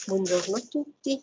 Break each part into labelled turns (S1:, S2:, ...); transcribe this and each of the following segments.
S1: Buongiorno a tutti,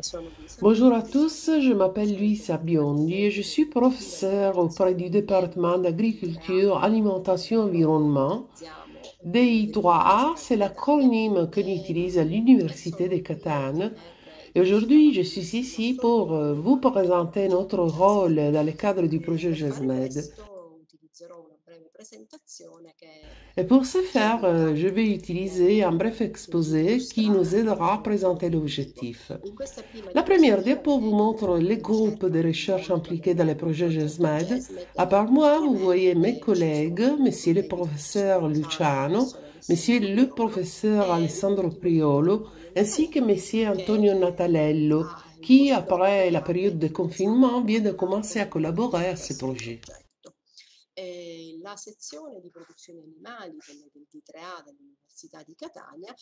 S1: sono Luisa
S2: Bonjour à
S1: Biondi,
S2: tous, je m'appelle Luisa Biondi et je suis professeure auprès du département
S1: DI3A,
S2: d'agriculture, alimentation, environnement.
S1: utilizziamo
S2: DI3A,
S1: dell'Università
S2: c'est
S1: di Catania
S2: l'acronyme que
S1: e
S2: utilise l'Université de
S1: sono qui oggi
S2: Catane.
S1: per
S2: Et aujourd'hui, je suis
S1: illustrarvi il
S2: ici
S1: nostro
S2: pour
S1: gruppo.
S2: vous présenter notre rôle dans le cadre du projet
S1: Per fare
S2: GESMED.
S1: questo utilizzerò una breve presentazione che
S2: Et pour ce
S1: ci
S2: faire,
S1: aiuta
S2: je vais utiliser un bref
S1: ad
S2: exposé qui nous
S1: illustrare
S2: aidera à
S1: meglio
S2: présenter
S1: l'obiettivo.
S2: l'objectif.
S1: In questa prima
S2: La première diapo vous
S1: diapositive
S2: montre les
S1: vi
S2: groupes de
S1: osservano il
S2: recherche
S1: volto
S2: impliqués dans les
S1: del
S2: projets
S1: progetto
S2: GESMED. À
S1: GESMED.
S2: part moi, vous voyez mes
S1: Ovviamente ci
S2: collègues,
S1: sono i
S2: monsieur le
S1: colleghi professor
S2: professeur
S1: Luciano e
S2: Luciano,
S1: professoressa
S2: monsieur
S1: Anna
S2: le
S1: Priolo
S2: professeur
S1: e
S2: Alessandro
S1: l'ultimo di noi
S2: Priolo,
S1: Antonio
S2: ainsi que
S1: Natalelli
S2: monsieur
S1: che
S2: Antonio Natalello,
S1: ha
S2: qui,
S1: impostato
S2: après
S1: e
S2: la
S1: ha
S2: période de
S1: iniziato
S2: confinement, vient de
S1: a
S2: commencer à collaborer à ce
S1: condividere questo
S2: projet.
S1: progetto. La sezione di produzione animali, quella del D3A dell'Università di Catania,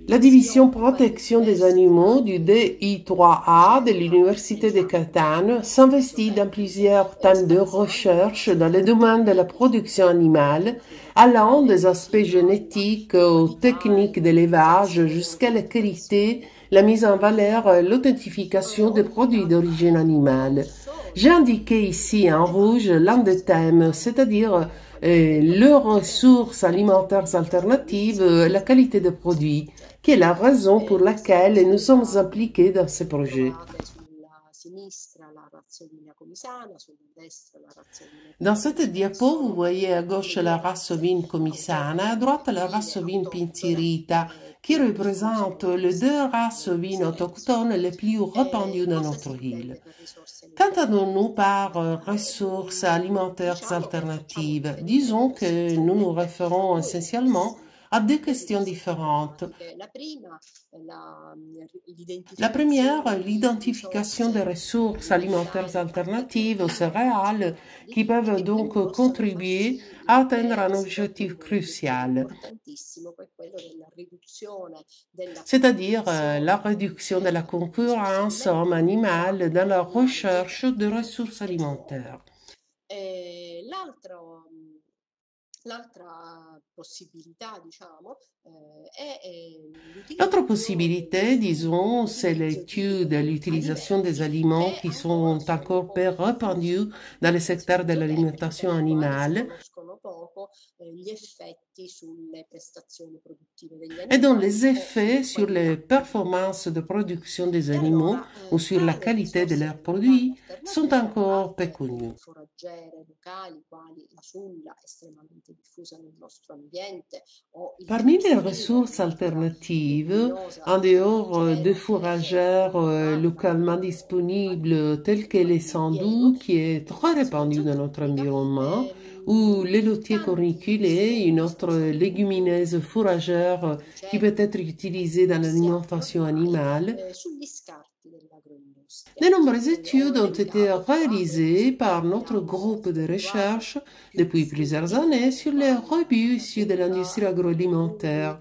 S2: La
S1: si
S2: division
S1: occupa di
S2: protection des
S1: diverse
S2: animaux du
S1: tematiche
S2: DI3A de l'Université de
S1: diciamo,
S2: Catane s'investit dans
S1: isotematiche,
S2: plusieurs thèmes de
S1: spaziali,
S2: recherche dans le domaine de la
S1: ambientali,
S2: production animale, allant
S1: relativi
S2: des aspects
S1: alla
S2: génétiques aux
S1: qualità e
S2: techniques d'élevage
S1: l'ottimizzazione
S2: jusqu'à la
S1: delle
S2: qualité,
S1: prestazioni
S2: la mise en
S1: produttive.
S2: valeur et l'authentification des
S1: Ogni
S2: produits
S1: tappa
S2: d'origine
S1: in
S2: animale.
S1: rosso
S2: J'ai
S1: sono
S2: indiqué ici en rouge
S1: tematiche
S2: l'un des thèmes,
S1: sostanziali
S2: c'est-à-dire
S1: qualità dei
S2: les
S1: prodotti,
S2: ressources
S1: ambiente
S2: alimentaires
S1: e
S2: alternatives,
S1: servizi
S2: la qualité des
S1: di questo
S2: produits, qui est
S1: progetto.
S2: la raison pour
S1: Queste
S2: laquelle nous sommes
S1: possibilità
S2: impliqués dans ce projet.
S1: trovate sulla sinistra la razzolina comisana, sulla destra la razzolina
S2: Dans cette
S1: pinzirina, che
S2: diapo, vous
S1: sono
S2: voyez à gauche la
S1: delle
S2: race ovine commissana, à droite la race
S1: proteine
S2: ovine
S1: autoctone
S2: pinzirita, qui
S1: più diffuse
S2: représente
S1: nel
S2: les deux
S1: distretto
S2: races ovines
S1: bolognese.
S2: autochtones les plus répandues dans
S1: Cosa si
S2: notre île.
S1: intende per risorse
S2: Qu'entendons-nous
S1: alimentarie?
S2: par ressources alimentaires
S1: Diciamo che facciamo
S2: alternatives?
S1: riferimento
S2: Disons que nous nous
S1: essenzialmente a
S2: référons
S1: due
S2: essentiellement
S1: interessi,
S2: à deux
S1: due
S2: questions
S1: grosse
S2: différentes.
S1: problematiche. La prima è
S2: La première,
S1: l'identificazione di
S2: l'identification des
S1: risorse
S2: ressources alimentaires
S1: alimentari
S2: alternatives aux
S1: alternative
S2: céréales
S1: vegetali
S2: qui peuvent
S1: che quindi
S2: donc
S1: possano far
S2: contribuer
S1: sì
S2: à atteindre
S1: che
S2: un
S1: si
S2: objectif
S1: raggiunga un obiettivo
S2: crucial,
S1: importantissimo, che è quello della riduzione della
S2: c'est-à-dire la
S1: competizione
S2: réduction de la
S1: delle risorse
S2: concurrence homme
S1: alimentari tra
S2: animal dans la
S1: l'Unione
S2: recherche de ressources
S1: e
S2: alimentaires.
S1: fuori. L'altra possibilità, diciamo, è
S2: L'autre
S1: l'utilizzo
S2: possibilité, disons, c'est
S1: di
S2: l'étude de l'utilisation des
S1: alimenti
S2: aliments
S1: che
S2: qui
S1: ancora
S2: sont
S1: sono
S2: encore peu
S1: poco
S2: répandus
S1: diffusi
S2: dans le
S1: nelle
S2: secteur
S1: zone
S2: de
S1: zootecniche,
S2: l'alimentation
S1: nei quali si
S2: animale
S1: conoscono poco gli effetti sulle prestazioni produttive degli
S2: et dont les
S1: animali o
S2: effets
S1: sulla
S2: sur les
S1: qualità dei prodotti.
S2: performances de production des
S1: E
S2: animaux
S1: allora
S2: ou sur la
S1: tale
S2: qualité de
S1: risorse
S2: leurs
S1: alimentari
S2: produits sont
S1: alternative,
S2: encore peu
S1: altre
S2: connus.
S1: foraggere locali quali la sulla, estremamente diffusa nel nostro ambiente, o il
S2: Parmi les
S1: pecorino,
S2: ressources
S1: verdura
S2: alternatives,
S1: leguminosa
S2: en dehors de
S1: foraggera che
S2: fourragères
S1: alimenta
S2: localement disponibles tels que les
S1: l'impiego
S2: sandous, qui est très
S1: nella zona
S2: répandu dans notre
S1: zootecnica,
S2: environnement, ou l'élotier
S1: tanti
S2: corniculé, une
S1: studi sono
S2: autre
S1: stati
S2: légumineuse
S1: condotti
S2: fourragère
S1: di
S2: qui peut être
S1: ricerca
S2: utilisée dans
S1: iniziati
S2: l'alimentation
S1: ormai
S2: animale.
S1: sugli scarti dell'agroindustria.
S2: De nombreuses études
S1: Ho
S2: ont été
S1: elencato qua
S2: réalisées
S1: se
S2: par notre
S1: vogliamo
S2: groupe de
S1: effettuare
S2: recherche
S1: più
S2: depuis plusieurs
S1: studi
S2: années sur les
S1: quali
S2: rebuts
S1: la
S2: issus de l'industrie
S1: sulla, i legumi,
S2: agroalimentaire.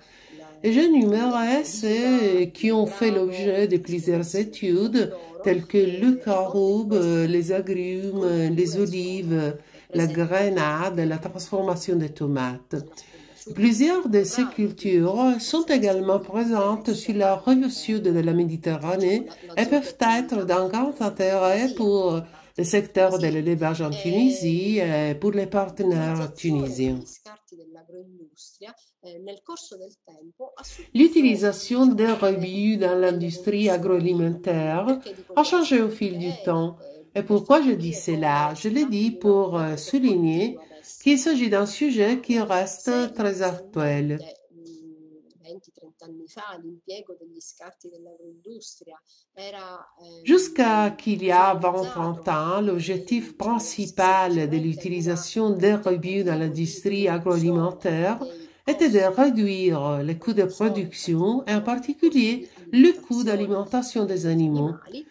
S2: Et j'énumère
S1: l'oliva,
S2: ceux qui
S1: il
S2: ont fait
S1: grano,
S2: l'objet de plusieurs
S1: esplorazione del
S2: études,
S1: pomodoro
S2: telles que le
S1: e molte di
S2: caroube,
S1: queste
S2: les agrumes, les
S1: colture
S2: olives,
S1: sono
S2: la
S1: presenti
S2: grenade,
S1: anche
S2: la transformation des tomates.
S1: nella sponda sud del
S2: Plusieurs de ces
S1: Mediterraneo, quindi
S2: cultures sont
S1: possono essere
S2: également
S1: utilizzate non
S2: présentes sur
S1: solo
S2: la rive sud
S1: per
S2: de la
S1: diciamo,
S2: Méditerranée
S1: la
S2: et peuvent être
S1: zootecnia,
S2: d'un grand intérêt
S1: sia
S2: pour
S1: nella
S2: le
S1: zona
S2: secteur de
S1: tunisina.
S2: l'élevage en Tunisie et pour les partenaires
S1: L'utilizzazione
S2: tunisiens.
S1: degli scarti dell'agroindustria nel corso del tempo ha subito
S2: L'utilisation des
S1: diciamo,
S2: rebuts dans
S1: delle
S2: l'industrie
S1: evoluzioni.
S2: agroalimentaire
S1: Perché dico
S2: a changé
S1: questo?
S2: au fil du
S1: Perché
S2: temps. Et
S1: per
S2: pourquoi je dis
S1: capire
S2: cela?
S1: come
S2: Je
S1: si
S2: le dis
S1: tratti di un
S2: pour
S1: approccio che
S2: souligner
S1: continua ad
S2: qu'il
S1: essere
S2: s'agit d'un sujet qui
S1: attuale. Se
S2: reste très actuel.
S1: inizialmente 20-30 anni fa l'impiego degli scarti dell'agroindustria era
S2: Jusqu'à qu'il y a 20-30
S1: finalizzato
S2: ans, l'objectif
S1: diciamo
S2: principal de
S1: semplicemente ad una
S2: l'utilisation des rebuts dans
S1: tentativo di
S2: l'industrie
S1: riduzione
S2: agroalimentaire
S1: dei
S2: était de
S1: costi
S2: réduire les coûts de
S1: non solo in
S2: production et en
S1: particolare i costi
S2: particulier
S1: di
S2: le coût
S1: alimentazione
S2: d'alimentation des
S1: degli
S2: animaux.
S1: animali.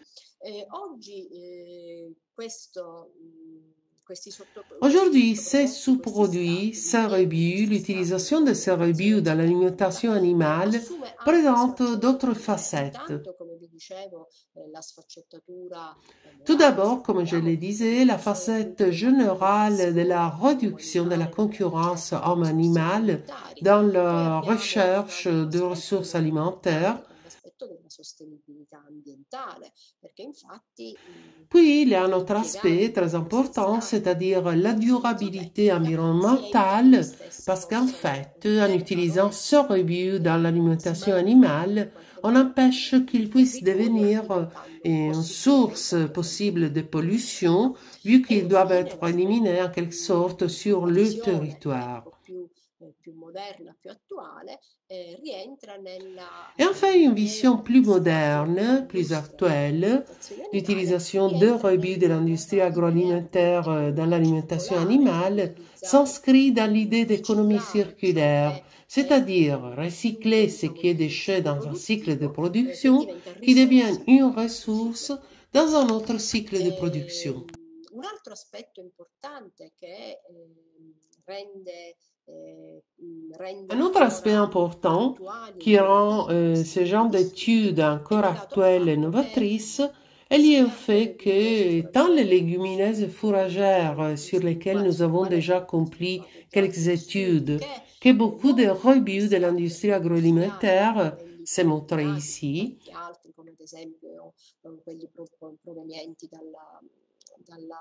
S1: Oggi questi
S2: Aujourd'hui, ces
S1: prodotti, questi
S2: sous-produits,
S1: scarti,
S2: ces
S1: l'impiego di
S2: rebuts,
S1: questi scarti
S2: l'utilisation de ces rebuts dans
S1: nell'agroalimentazione
S2: l'alimentation animale
S1: assume altre
S2: présentent d'autres
S1: sfaccettature.
S2: facettes.
S1: Intanto, come vi dicevo, la sfaccettatura
S2: Tout
S1: morale, se
S2: d'abord, comme je
S1: vogliamo,
S2: le
S1: perché
S2: disais, la
S1: riduce appunto
S2: facette
S1: la
S2: générale de la
S1: competizione
S2: réduction de la
S1: intracomunitaria nella
S2: concurrence
S1: ricerca di risorse
S2: homme-animal
S1: alimentari.
S2: dans
S1: Poi
S2: la
S1: abbiamo un
S2: recherche
S1: altro
S2: de
S1: aspetto
S2: ressources
S1: molto
S2: alimentaires.
S1: importante, l'aspetto della sostenibilità ambientale, perché infatti
S2: Puis, il y a un autre aspect
S1: impiegando
S2: très
S1: questi
S2: important,
S1: estratti
S2: c'est-à-dire la
S1: in uso
S2: durabilité
S1: zootecnica, sia i
S2: environnementale,
S1: metodi stessi
S2: parce qu'en
S1: possono
S2: fait, en
S1: servono
S2: utilisant ce
S1: essere
S2: rebut dans l'alimentation
S1: smantellati in
S2: animale,
S1: qualche
S2: on
S1: modo
S2: empêche qu'il
S1: dal
S2: puisse
S1: territorio,
S2: devenir
S1: diventando un po'
S2: une
S1: sufficienti
S2: source
S1: anche per
S2: possible de
S1: l'agricoltura, no?
S2: pollution, vu
S1: E
S2: qu'ils doivent
S1: infine
S2: être éliminés en
S1: l'aspetto
S2: quelque
S1: di
S2: sorte sur le
S1: innovazione,
S2: territoire.
S1: ecco, più moderna, più attuale, rientra nella
S2: Et enfin, une vision plus
S1: nell'interessato
S2: moderne, plus
S1: dell'industria
S2: actuelle,
S1: dell'alimentazione animale,
S2: l'utilisation de
S1: rientra
S2: rebuts de l'industrie
S1: nell'idea di
S2: agroalimentaire dans
S1: economia
S2: l'alimentation
S1: circolare, di
S2: animale
S1: utilizzare
S2: s'inscrit dans
S1: il
S2: l'idée d'économie
S1: riciclaggio,
S2: circulaire,
S1: che è
S2: c'est-à-dire
S1: chiude,
S2: recycler ce
S1: diciamo,
S2: qui est
S1: il
S2: déchet
S1: ciclo
S2: dans un cycle de
S1: produttivo, che
S2: production
S1: diventa
S2: qui devient
S1: risorsa
S2: une
S1: per il ciclo
S2: ressource dans un
S1: produttivo.
S2: autre cycle de production.
S1: Un altro aspetto importante che rende, rende
S2: Un autre aspect
S1: ancora
S2: important
S1: attuali e
S2: qui rend
S1: innovativi
S2: ce
S1: questi
S2: genre
S1: studi
S2: d'études
S1: è
S2: encore
S1: legato al
S2: actuelles et
S1: fatto che
S2: novatrices est lié au
S1: sia le
S2: fait
S1: leguminose
S2: que tant les
S1: foraggere
S2: légumineuses et fourragères sur lesquelles nous
S1: sulle
S2: avons
S1: quali
S2: déjà
S1: abbiamo
S2: accompli
S1: effettuato già
S2: quelques
S1: degli studi,
S2: études,
S1: che
S2: que beaucoup de
S1: molti degli
S2: rebuts de
S1: estratti
S2: l'industrie
S1: agroindustriali, come
S2: agroalimentaire,
S1: quelli
S2: c'est montré
S1: terminati, ma
S2: ici,
S1: anche altri come ad esempio quelli provenienti dalla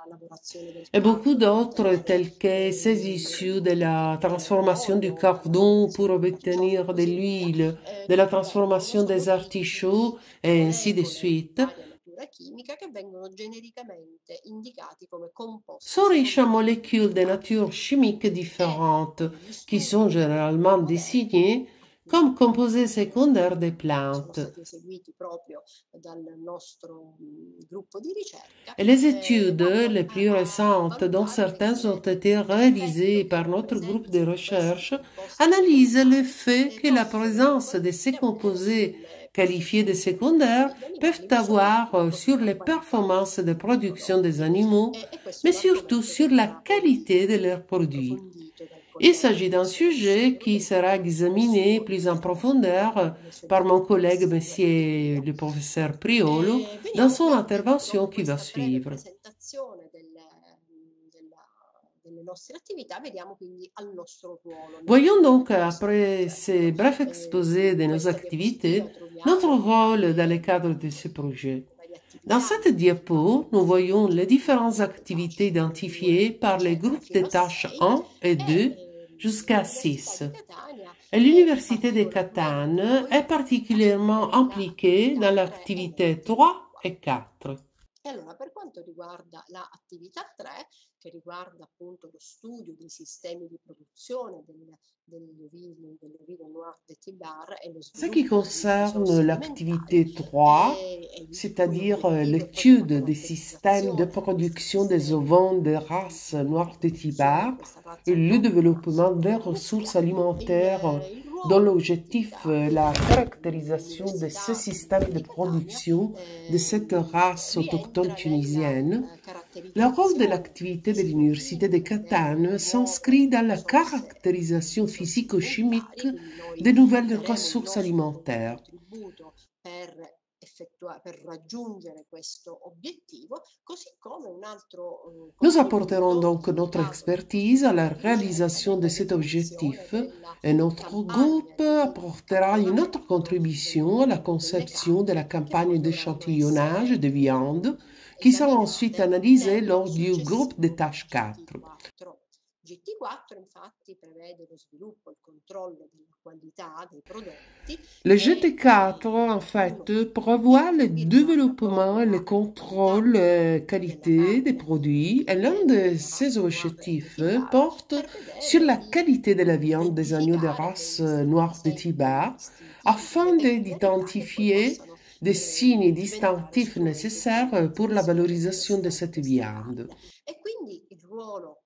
S1: lavorazione del
S2: et beaucoup
S1: carbone per
S2: d'autres
S1: ottenere
S2: tels que ces issues de la transformation du
S1: l'olio, per la
S2: cardon pour
S1: lavorazione della carne e
S2: obtenir de
S1: così via,
S2: l'huile, de la
S1: vengono
S2: transformation des
S1: scolpiti
S2: artichauts
S1: di
S2: et ainsi de
S1: molecole di
S2: suite,
S1: varia natura chimica che vengono genericamente indicati come composti
S2: sont riches en
S1: secondari
S2: molécules de
S1: alimentari
S2: nature chimique
S1: e
S2: différentes
S1: gli
S2: qui
S1: studi
S2: sont généralement
S1: più moderni,
S2: désignés comme
S1: appunto
S2: composés secondaires des
S1: sono
S2: plantes.
S1: stati eseguiti proprio dal nostro gruppo di ricerca,
S2: Et les études
S1: vanno
S2: les plus
S1: a
S2: récentes, dont
S1: valutare
S2: certaines ont
S1: invece
S2: été
S1: l'effetto
S2: réalisées
S1: che
S2: par
S1: la
S2: notre groupe de
S1: presenza di questi
S2: recherche,
S1: composti
S2: analysent le
S1: secondari
S2: fait que la
S1: possono
S2: présence de ces
S1: naturalmente avere
S2: composés
S1: sulle
S2: qualifiés de
S1: performance
S2: secondaires
S1: degli
S2: peuvent
S1: animali, ma
S2: avoir
S1: soprattutto
S2: sur
S1: sulla
S2: les
S1: qualità
S2: performances de
S1: dei
S2: production des
S1: prodotti.
S2: animaux,
S1: E questo è
S2: mais
S1: un
S2: surtout
S1: argomento che
S2: sur la
S1: verrà poi
S2: qualité de leurs produits.
S1: approfondito dal
S2: Il
S1: collega
S2: s'agit d'un
S1: professor
S2: sujet
S1: Alessandro
S2: qui sera
S1: Bellini
S2: examiné plus en profondeur
S1: nelle sue
S2: par mon collègue,
S1: bellissime
S2: monsieur
S1: diapositive.
S2: le professeur Priolo, dans
S1: Veniamo
S2: son
S1: quindi
S2: intervention
S1: dopo
S2: qui va
S1: questa breve
S2: suivre.
S1: presentazione delle nostre attività, vediamo quindi al nostro ruolo
S2: Voyons donc,
S1: nel nostro
S2: après
S1: progetto.
S2: ces brefs exposés de
S1: In
S2: nos
S1: questa diapositiva
S2: activités, notre
S1: troviamo
S2: rôle dans le cadre de ce projet.
S1: le varie
S2: Dans
S1: attività
S2: cette diapo, nous voyons les différentes
S1: delle
S2: activités
S1: classi 1, 2,
S2: identifiées par les
S1: eccetera,
S2: groupes de
S1: fino a
S2: tâches
S1: 6
S2: 1 et
S1: e
S2: 2 jusqu'à
S1: l'Università
S2: 6.
S1: di Catania
S2: Et
S1: è
S2: l'Université de
S1: particolarmente
S2: Catane est
S1: coinvolta
S2: particulièrement impliquée
S1: nell'attività
S2: dans
S1: 3 e
S2: l'activité
S1: nell'attività
S2: 3 et
S1: 4.
S2: 4.
S1: E allora, per quanto riguarda l'attività 3, che riguarda appunto lo studio dei sistemi di produzione degli ovini noir de Tibar e lo
S2: Ce qui
S1: sviluppo delle
S2: concerne
S1: risorse alimentari,
S2: l'activité 3,
S1: il cui
S2: c'est-à-dire
S1: obiettivo è proprio la
S2: l'étude des systèmes de
S1: caratterizzazione di questi
S2: production des
S1: sistemi
S2: ovins de
S1: di
S2: race noire de
S1: produzione di
S2: Tibar
S1: questa razza
S2: et le
S1: autoctona
S2: développement des
S1: muschia,
S2: ressources alimentaires
S1: il
S2: dont
S1: ruolo
S2: l'objectif
S1: dell'attività
S2: est la caractérisation de ce
S1: dell'Università
S2: système de
S1: di Catania
S2: production de cette race autochtone
S1: rientra nella
S2: tunisienne. Le rôle de
S1: caratterizzazione
S2: l'activité de l'Université de
S1: disciplina
S2: Catane
S1: delle nuove
S2: s'inscrit dans la caractérisation
S1: risorse
S2: physico-chimique
S1: alimentari, quindi noi
S2: des nouvelles
S1: daremo il
S2: ressources
S1: nostro
S2: alimentaires.
S1: contributo per raggiungere questo obiettivo, così come un altro
S2: Nous apporterons
S1: contributo
S2: donc notre
S1: dato dal
S2: expertise
S1: gruppo
S2: à la
S1: di ricerca
S2: réalisation de
S1: è
S2: cet
S1: l'eliminazione
S2: objectif
S1: della
S2: et notre
S1: campagna
S2: groupe
S1: di
S2: apportera une autre
S1: accattonamento
S2: contribution à la
S1: delle
S2: conception de la
S1: carni che
S2: campagne
S1: poi dovranno essere
S2: d'échantillonnage de viande qui sera ensuite
S1: esaminate
S2: analysée
S1: nel
S2: lors du groupe de
S1: successivo
S2: tâches 4.
S1: GT4. GT4 infatti prevede lo sviluppo e il controllo della qualità dei prodotti
S2: Le
S1: e
S2: GT4, en
S1: uno
S2: fait,
S1: degli
S2: prévoit le
S1: obiettivi riguarda
S2: développement
S1: proprio
S2: et le
S1: la qualità
S2: contrôle
S1: della
S2: qualité des
S1: carne
S2: produits et l'un de
S1: della
S2: ces
S1: razza noir de
S2: objectifs
S1: Tibar
S2: porte
S1: per
S2: sur
S1: vedere
S2: la
S1: di
S2: qualité de la viande des agneaux de
S1: identificare
S2: race
S1: degli
S2: noire de
S1: segni
S2: Tibar
S1: distintivi, delle
S2: afin
S1: peculiarità che poi
S2: d'identifier
S1: possano
S2: des signes
S1: diventare
S2: distinctifs
S1: strumenti di
S2: nécessaires pour la
S1: caratterizzazione di
S2: valorisation de cette
S1: questa
S2: viande.
S1: carne. E quindi il ruolo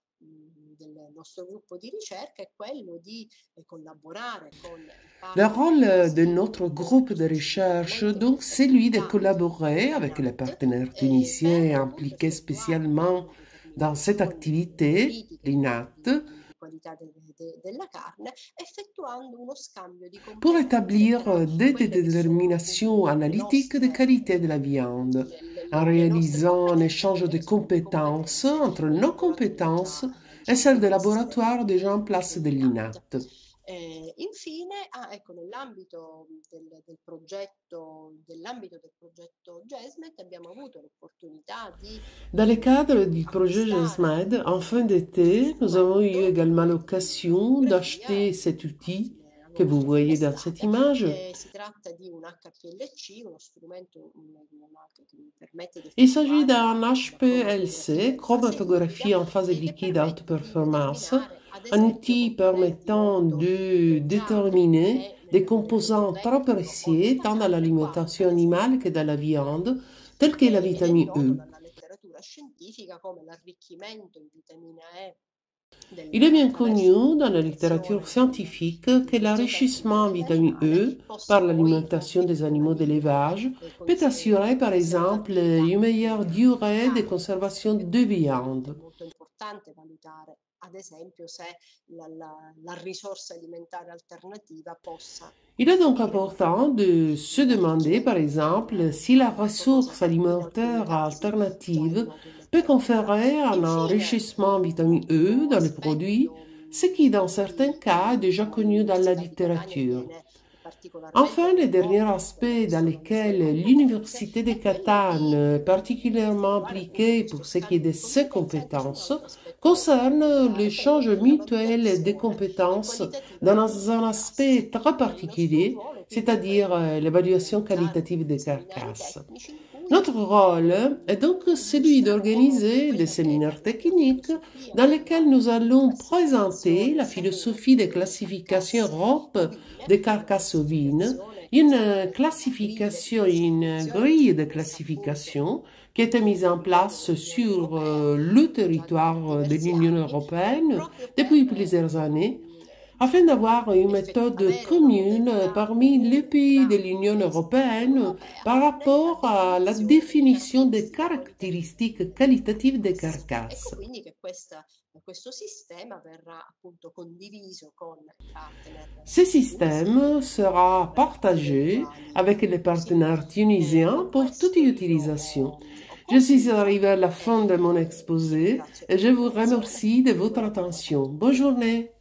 S1: del nostro gruppo di ricerca è quello di collaborare con i
S2: Le
S1: partner
S2: rôle de
S1: tunisi
S2: notre groupe de
S1: coinvolti
S2: recherche,
S1: specificamente in
S2: donc,
S1: questa
S2: c'est lui de
S1: attività
S2: collaborer avec les
S1: l'INAT
S2: partenaires tunisiens
S1: per
S2: impliqués
S1: effettuare
S2: spécialement
S1: delle
S2: dans cette
S1: determinazioni
S2: activité,
S1: critiche
S2: l'INAT,
S1: di qualità della carne, effettuando uno scambio di
S2: pour
S1: competenze
S2: établir
S1: tra
S2: des
S1: quelle che sono
S2: déterminations
S1: appunto le
S2: analytiques de
S1: nostre,
S2: qualité de la viande, en
S1: le nostre
S2: réalisant un
S1: competenze,
S2: échange de
S1: quelle che sono le
S2: compétences
S1: competenze
S2: entre
S1: dei
S2: nos
S1: laboratori già,
S2: compétences et
S1: già
S2: celles des
S1: in essere
S2: laboratoires déjà en place de
S1: dell'INAT.
S2: l'INAT.
S1: Infine, ecco, nell'ambito del progetto GESMET abbiamo avuto l'opportunità di
S2: Dans le cadre du projet
S1: acquistare
S2: GESMED, en fin
S1: questo
S2: d'été, nous avons eu
S1: strumento
S2: également
S1: di
S2: l'occasion
S1: fotogrammetria,
S2: d'acheter cet outil
S1: come
S2: que
S1: avevo
S2: vous voyez dans cette
S1: sottolineato.
S2: image.
S1: Si tratta di un HPLC, uno strumento che mi permette di
S2: Il s'agit
S1: effettuare
S2: d'un
S1: la cromatografia
S2: HPLC,
S1: in fase liquida
S2: chromatographie en phase
S1: e che
S2: liquide à haute
S1: permette di
S2: performance,
S1: determinare, ad
S2: un
S1: esempio,
S2: outil
S1: componenti
S2: permettant
S1: molto
S2: de
S1: chiave
S2: déterminer des
S1: nel mondo
S2: composants trop
S1: tecnico o
S2: précieux tant dans
S1: nell'analisi, quali
S2: l'alimentation
S1: ad
S2: animale
S1: esempio
S2: que dans la viande,
S1: componenti
S2: tels que la
S1: ed è
S2: vitamine
S1: noto
S2: E.
S1: dalla letteratura scientifica come l'arricchimento in vitamina E
S2: Il est bien
S1: attraverso
S2: connu dans la
S1: l'alimentazione
S2: littérature scientifique que
S1: zootecnica
S2: l'enrichissement en vitamine
S1: vegetariana
S2: E par
S1: possa poi
S2: l'alimentation des animaux d'élevage peut assurer par exemple
S1: conservativa
S2: une meilleure durée de
S1: carne.
S2: conservation
S1: E
S2: de
S1: quindi è
S2: viande.
S1: molto importante valutare, ad esempio, se la risorsa alimentare alternativa possa
S2: Il est donc
S1: offrire
S2: important de se
S1: un
S2: demander, par
S1: arricchimento
S2: exemple,
S1: proteico
S2: si la
S1: adeguato, cosa
S2: ressource
S1: che in alcuni
S2: alimentaire
S1: casi già è
S2: alternative
S1: noto in
S2: peut
S1: letteratura.
S2: conférer un
S1: Infine,
S2: enrichissement en vitamine E
S1: l'ultimo
S2: dans les produits,
S1: aspetto
S2: ce qui dans certains cas est
S1: di
S2: déjà
S1: cui
S2: connu dans la
S1: l'Università di Catania
S2: littérature.
S1: tiene particolarmente
S2: Enfin, le dernier
S1: coinvolta
S2: aspect dans
S1: attraverso le sue
S2: lequel
S1: competenze
S2: l'Université de
S1: è quello di
S2: Catane est particulièrement
S1: effettuare appunto
S2: impliquée
S1: questo
S2: pour ce qui est
S1: scambio
S2: de
S1: di
S2: ses
S1: competenze. Ecco, c'è un
S2: compétences
S1: altro aspetto molto
S2: concerne
S1: fondamentale,
S2: l'échange
S1: quello della
S2: mutuel des
S1: valutazione
S2: compétences
S1: qualitativa
S2: dans
S1: delle
S2: un aspect
S1: carcasse.
S2: très
S1: Il nostro
S2: particulier,
S1: ruolo quindi è
S2: c'est-à-dire
S1: quello di
S2: l'évaluation
S1: organizzare
S2: qualitative
S1: dei
S2: des
S1: seminari
S2: carcasses.
S1: tecnici in cui
S2: Notre rôle est donc celui
S1: illustreremo
S2: d'organiser des
S1: quella che è
S2: séminaires
S1: la
S2: techniques
S1: filosofia
S2: dans lesquels nous
S1: della
S2: allons présenter
S1: classificazione
S2: la
S1: SAMU
S2: philosophie de
S1: delle
S2: classification
S1: carcasse
S2: ROP
S1: ovine,
S2: des
S1: una
S2: carcasses ovines,
S1: classificazione
S2: une
S1: seguendo
S2: classification, une
S1: una
S2: grille de
S1: classificazione messa a punto
S2: classification qui a été mise
S1: a
S2: en
S1: livello
S2: place
S1: dell'Unione
S2: sur
S1: Europea
S2: le
S1: già da
S2: territoire de
S1: diversi
S2: l'Union
S1: anni,
S2: européenne
S1: proprio
S2: depuis
S1: per
S2: plusieurs années, afin d'avoir une méthode
S1: avere una
S2: commune
S1: modalità
S2: parmi les
S1: comune
S2: pays
S1: tra
S2: de
S1: i
S2: l'Union
S1: paesi dell'Unione
S2: européenne
S1: Europea
S2: par
S1: nella
S2: rapport à la
S1: definizione di
S2: définition des
S1: caratteristiche qualitative
S2: caractéristiques
S1: delle
S2: qualitatives des
S1: carcassi. Ecco
S2: carcasses.
S1: quindi che questo sistema verrà appunto condiviso con i partner
S2: Ce
S1: tunisini
S2: système sera
S1: per
S2: partagé
S1: eventuali
S2: avec les
S1: usi.
S2: partenaires tunisiens
S1: Con
S2: pour toute
S1: questo io
S2: utilisation.
S1: ho
S2: Je suis
S1: concluso
S2: arrivée à la fin de mon
S1: vi
S2: exposé
S1: ringrazio
S2: et
S1: per
S2: je vous
S1: l'attenzione
S2: remercie de
S1: e
S2: votre
S1: buona giornata a
S2: attention.
S1: tutti.
S2: Bonne journée.